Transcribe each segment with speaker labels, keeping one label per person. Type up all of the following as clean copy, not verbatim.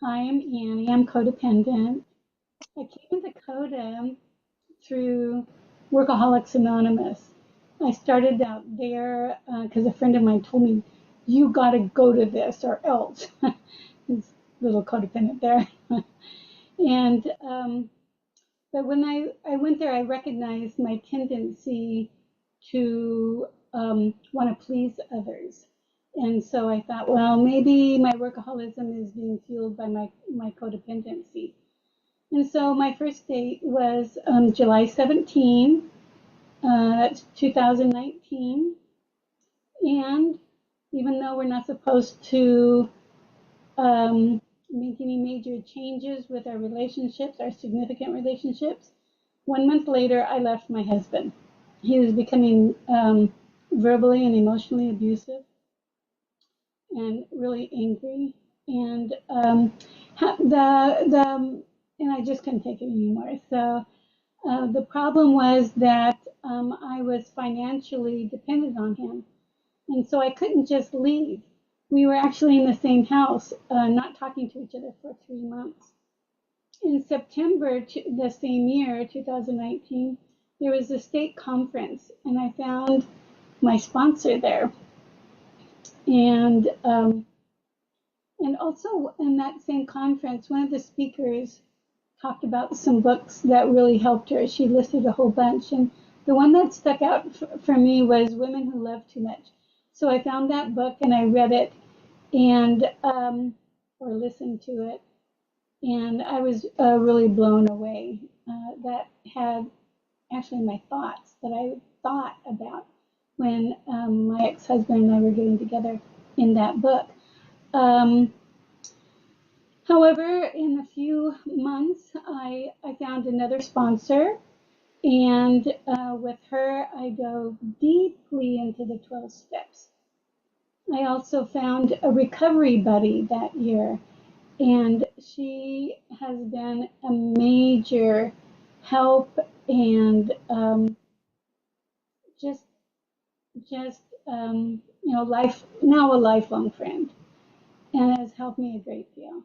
Speaker 1: Hi, I'm Annie. I'm codependent. I came into CoDA through Workaholics Anonymous. I started out there because a friend of mine told me, you got to go to this or else. He's a little codependent there. and But when I went there, I recognized my tendency to want to please others. And so I thought, well, maybe my workaholism is being fueled by my codependency. And so my first date was July 17, that's 2019. And even though we're not supposed to um, make any major changes with our relationships, our significant relationships, 1 month later, I left my husband. He was becoming verbally and emotionally abusive and really angry. And and I just couldn't take it anymore. So the problem was that I was financially dependent on him, and so I couldn't just leave. We were actually in the same house, not talking to each other for 3 months. In September the same year, 2019, there was a state conference, and I found my sponsor there. And and also in that same conference, one of the speakers talked about some books that really helped her. She listed a whole bunch, and the one that stuck out for me was Women Who Love Too Much. So I found that book and I read it, and or listened to it, and I was really blown away. That had actually my thoughts that I thought about when my ex-husband and I were getting together in that book. Um, However, in a few months, I found another sponsor, and with her, I dove deeply into the 12 steps. I also found a recovery buddy that year, and she has been a major help and just just life now a lifelong friend, and has helped me a great deal.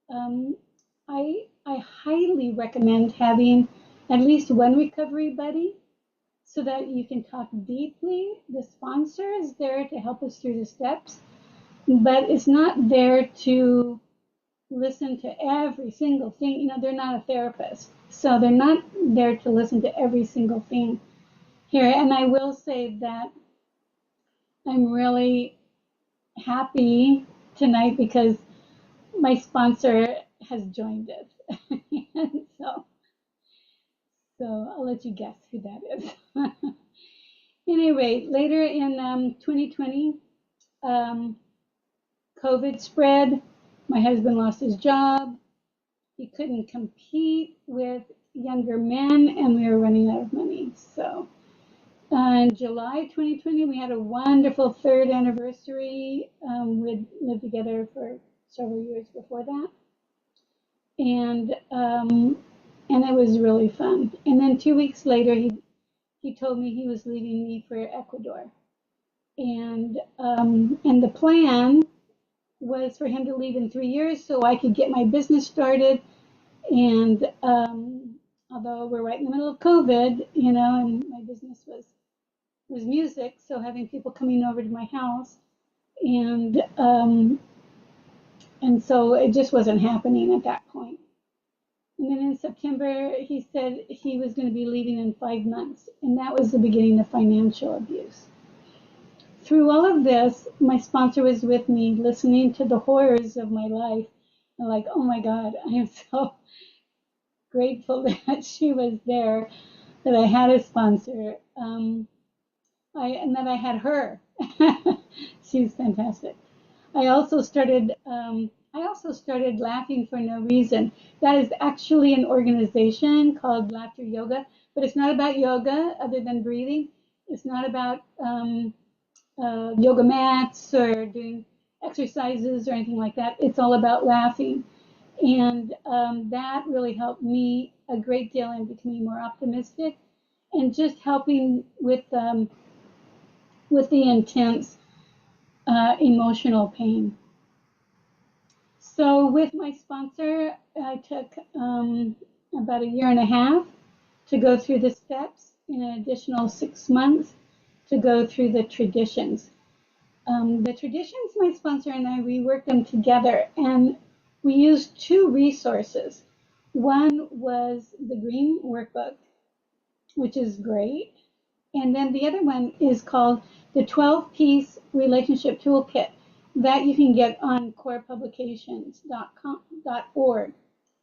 Speaker 1: Um, I highly recommend having at least one recovery buddy so that you can talk deeply. The sponsor is there to help us through the steps, but it's not there to listen to every single thing. They're not a therapist, so they're not there to listen to every single thing here. And I will say that I'm really happy tonight because my sponsor has joined us. And so I'll let you guess who that is. Anyway, later in 2020, um, COVID spread. My husband lost his job. He couldn't compete with younger men, and we were running out of money. So in July 2020, we had a wonderful third anniversary. We'd lived together for several years before that. And it was really fun. And then 2 weeks later, he told me he was leaving me for Ecuador, and the plan was for him to leave in 3 years so I could get my business started. And although we're right in the middle of COVID, and my business was music, so having people coming over to my house, and and so it just wasn't happening at that point. And then in September, he said he was going to be leaving in 5 months, and that was the beginning of financial abuse. Through all of this, my sponsor was with me, listening to the horrors of my life. And like, oh my God, I am so grateful that she was there, that I had a sponsor, and that I had her. She's fantastic. I also started. I also started Laughing for No Reason. That is actually an organization called Laughter Yoga, but it's not about yoga other than breathing. It's not about yoga mats or doing exercises or anything like that. It's all about laughing. And that really helped me a great deal in becoming more optimistic and just helping with the intense emotional pain. So with my sponsor, I took about a year and a half to go through the steps, and an additional 6 months to go through the traditions. The traditions, my sponsor and I, we worked them together, and we used two resources. One was the green workbook, which is great. And then the other one is called the 12-piece relationship toolkit that you can get on corepublications.org,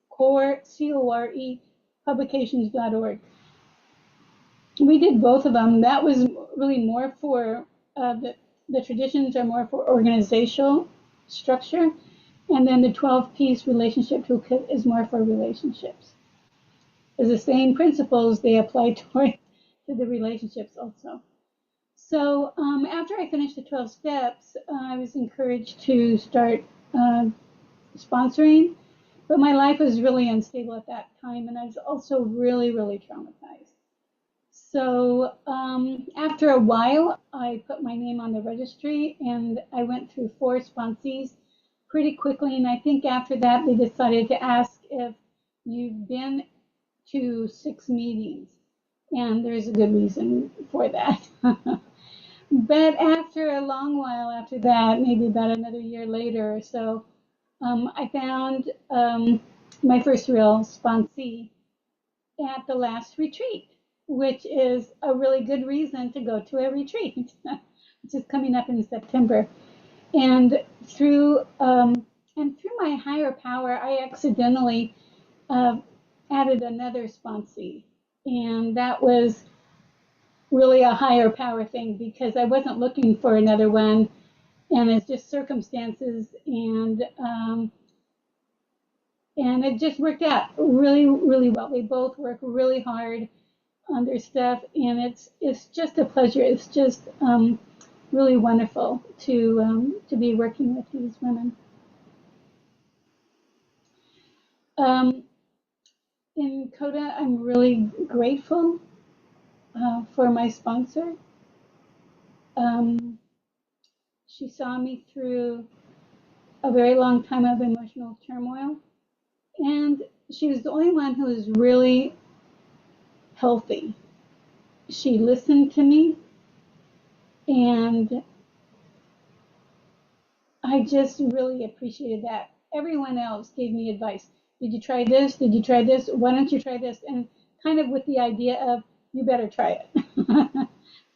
Speaker 1: core, C-O-R-E, publications.org. We did both of them. That was really more for the traditions are more for organizational structure, and then the 12-piece relationship toolkit is more for relationships. It's the same principles, they apply to the relationships also. So after I finished the 12 steps, I was encouraged to start sponsoring, but my life was really unstable at that time, and I was also really, really traumatized. So after a while, I put my name on the registry, and I went through 4 sponsees pretty quickly. And I think after that, they decided to ask if you've been to 6 meetings, and there's a good reason for that. But after a long while after that, maybe about another year later or so, I found my first real sponsee at the last retreat, which is a really good reason to go to a retreat, which is coming up in September. And through my higher power, I accidentally added another sponsee, and that was really a higher power thing because I wasn't looking for another one, and it's just circumstances, and it just worked out really, really well. They both work really hard on their stuff, and it's just a pleasure. It's just really wonderful to be working with these women. In CoDA, I'm really grateful for my sponsor. She saw me through a very long time of emotional turmoil, and she was the only one who was really healthy. She listened to me, and I just really appreciated that. Everyone else gave me advice. Did you try this? Did you try this? Why don't you try this? And kind of with the idea of, you better try it.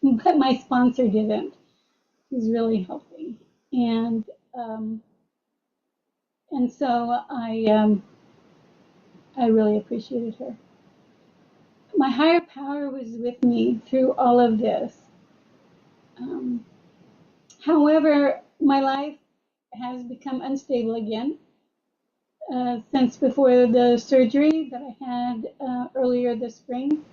Speaker 1: But my sponsor didn't. He's really healthy. And so I really appreciated her. My higher power was with me through all of this. However, my life has become unstable again since before the surgery that I had earlier this spring.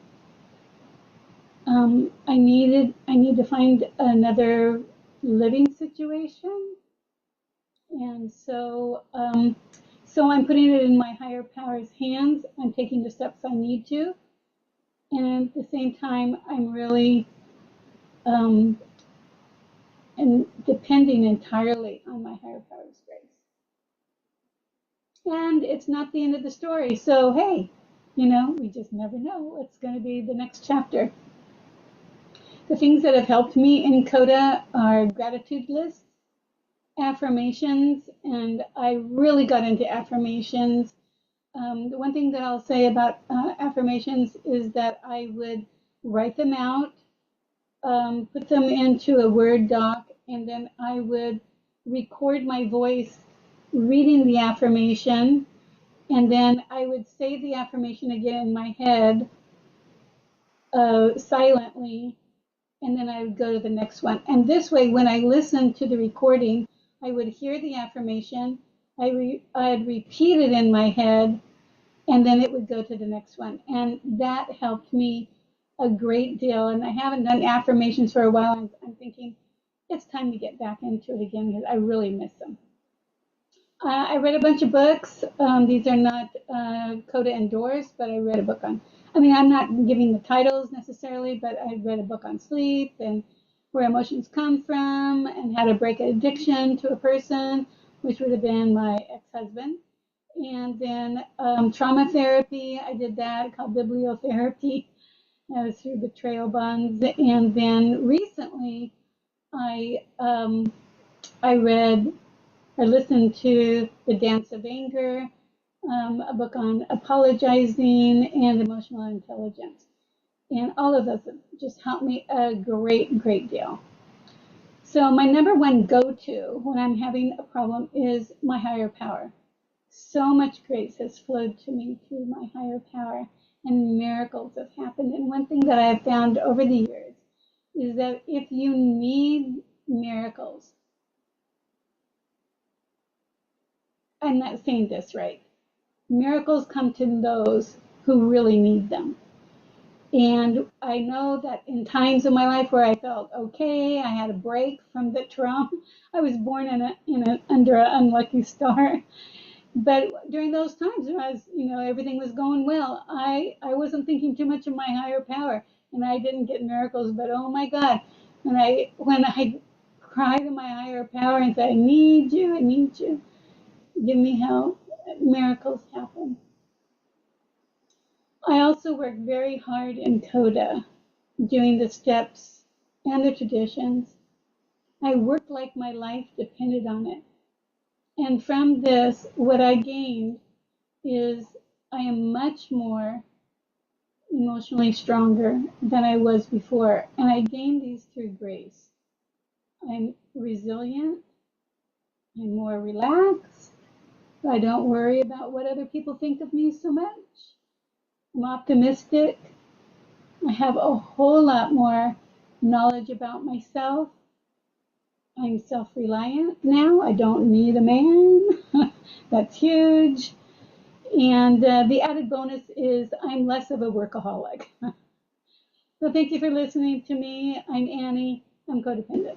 Speaker 1: I need to find another living situation, and so I'm putting it in my higher power's hands. I'm taking the steps I need to, and at the same time, I'm really and depending entirely on my higher power's grace. And it's not the end of the story. So hey, we just never know what's going to be the next chapter. The things that have helped me in CoDA are gratitude lists, affirmations, and I really got into affirmations. The one thing that I'll say about affirmations is that I would write them out, put them into a Word doc, and then I would record my voice reading the affirmation, and then I would say the affirmation again in my head silently, and then I would go to the next one. And this way, when I listened to the recording, I would hear the affirmation, I'd repeat it in my head, and then it would go to the next one. And that helped me a great deal. And I haven't done affirmations for a while. I'm thinking it's time to get back into it again because I really miss them. I read a bunch of books. These are not CoDA endorsed, but I read a book on, I'm not giving the titles necessarily, but I read a book on sleep and where emotions come from and how to break addiction to a person, which would have been my ex-husband. And then trauma therapy, I did that, called bibliotherapy. That was through betrayal bonds. And then recently, I I listened to The Dance of Anger, a book on apologizing and emotional intelligence. And all of those just helped me a great deal. So my number one go-to when I'm having a problem is my higher power. So much grace has flowed to me through my higher power, and miracles have happened. And one thing that I have found over the years is that if you need miracles, I'm not saying this right, miracles come to those who really need them. And I know that in times of my life where I felt okay, I had a break from the trauma. I was born under an unlucky star. But during those times, as everything was going well, I wasn't thinking too much of my higher power, and I didn't get miracles. But oh my God, when I cried to my higher power and said, I need you, give me help, miracles happen. I also work very hard in CoDA, doing the steps and the traditions. I worked like my life depended on it. And from this, what I gained is I am much more emotionally stronger than I was before. And I gained these through grace. I'm resilient. I'm more relaxed. I don't worry about what other people think of me so much. I'm optimistic. I have a whole lot more knowledge about myself. I'm self-reliant now. I don't need a man. That's huge. And the added bonus is I'm less of a workaholic. So thank you for listening to me. I'm Annie. I'm codependent.